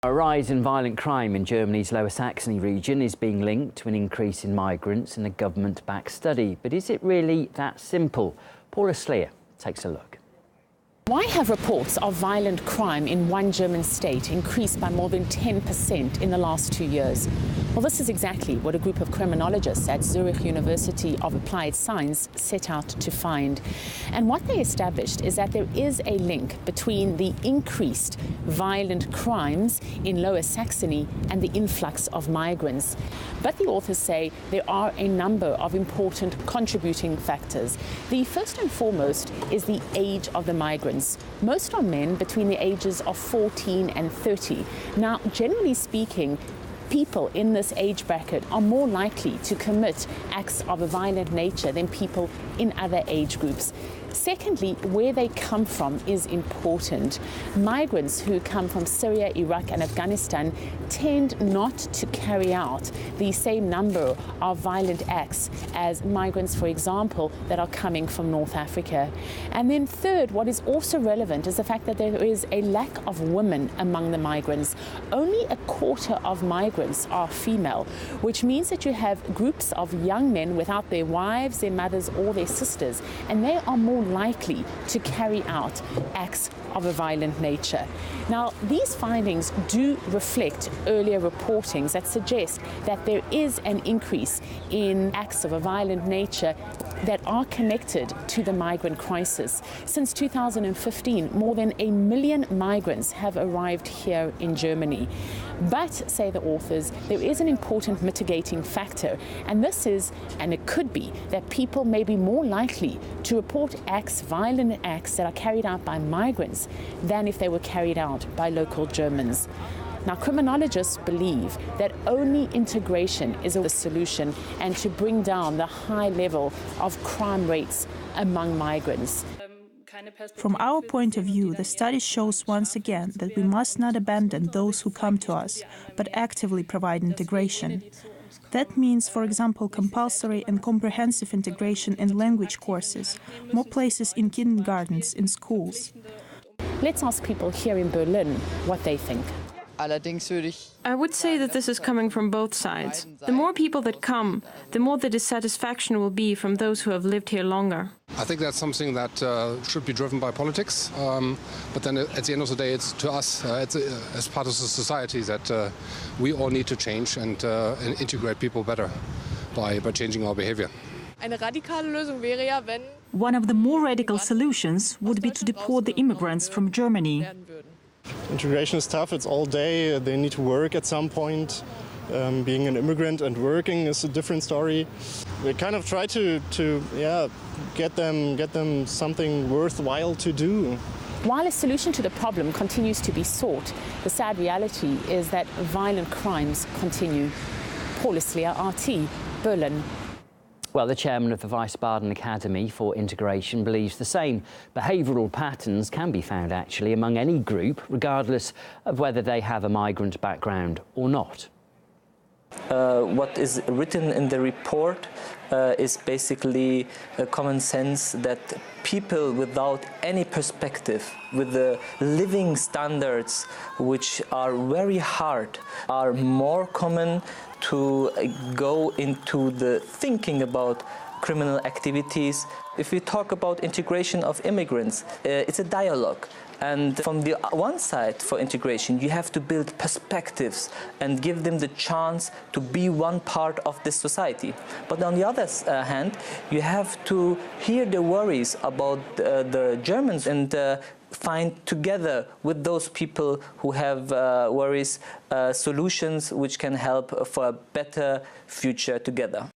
A rise in violent crime in Germany's Lower Saxony region is being linked to an increase in migrants in a government-backed study. But is it really that simple? Paula Sleer takes a look. Why have reports of violent crime in one German state increased by more than 10% in the last 2 years? Well, this is exactly what a group of criminologists at Zurich University of Applied Science set out to find. And what they established is that there is a link between the increased violent crimes in Lower Saxony and the influx of migrants. But the authors say there are a number of important contributing factors. The first and foremost is the age of the migrants. Most are men between the ages of 14 and 30. Now, generally speaking, people in this age bracket are more likely to commit acts of a violent nature than people in other age groups. Secondly, where they come from is important. Migrants who come from Syria, Iraq and Afghanistan tend not to carry out the same number of violent acts as migrants, for example, that are coming from North Africa. And then third, what is also relevant is the fact that there is a lack of women among the migrants. Only a quarter of migrants are female, which means that you have groups of young men without their wives, their mothers or their sisters, and they are more likely to carry out acts of a violent nature. Now, these findings do reflect earlier reportings that suggest that there is an increase in acts of a violent nature that are connected to the migrant crisis. Since 2015, more than 1 million migrants have arrived here in Germany. But, say the authors, there is an important mitigating factor, and this is, and it could be, that people may be more likely to report acts, violent acts that are carried out by migrants than if they were carried out by local Germans. Now, criminologists believe that only integration is the solution and to bring down the high level of crime rates among migrants. From our point of view, the study shows once again that we must not abandon those who come to us, but actively provide integration. That means, for example, compulsory and comprehensive integration in language courses, more places in kindergartens, in schools. Let's ask people here in Berlin what they think. I would say that this is coming from both sides. The more people that come, the more the dissatisfaction will be from those who have lived here longer. I think that's something that should be driven by politics, but then at the end of the day it's to us as part of the society that we all need to change and integrate people better by changing our behavior. One of the more radical solutions would be to deport the immigrants from Germany. Integration is tough, it's all day, they need to work at some point. Being an immigrant and working is a different story. We kind of try to get them something worthwhile to do. While a solution to the problem continues to be sought, the sad reality is that violent crimes continue. Paula Sleer, RT, Berlin. Well, the chairman of the Wiesbaden Academy for Integration believes the same behavioural patterns can be found actually among any group, regardless of whether they have a migrant background or not. What is written in the report is basically a common sense that people without any perspective, with the living standards which are very hard, are more common to go into the thinking about criminal activities. If we talk about integration of immigrants, it's a dialogue. And from the one side for integration, you have to build perspectives and give them the chance to be one part of this society. But on the other hand, you have to hear the worries about the Germans and find together with those people who have worries, solutions which can help for a better future together.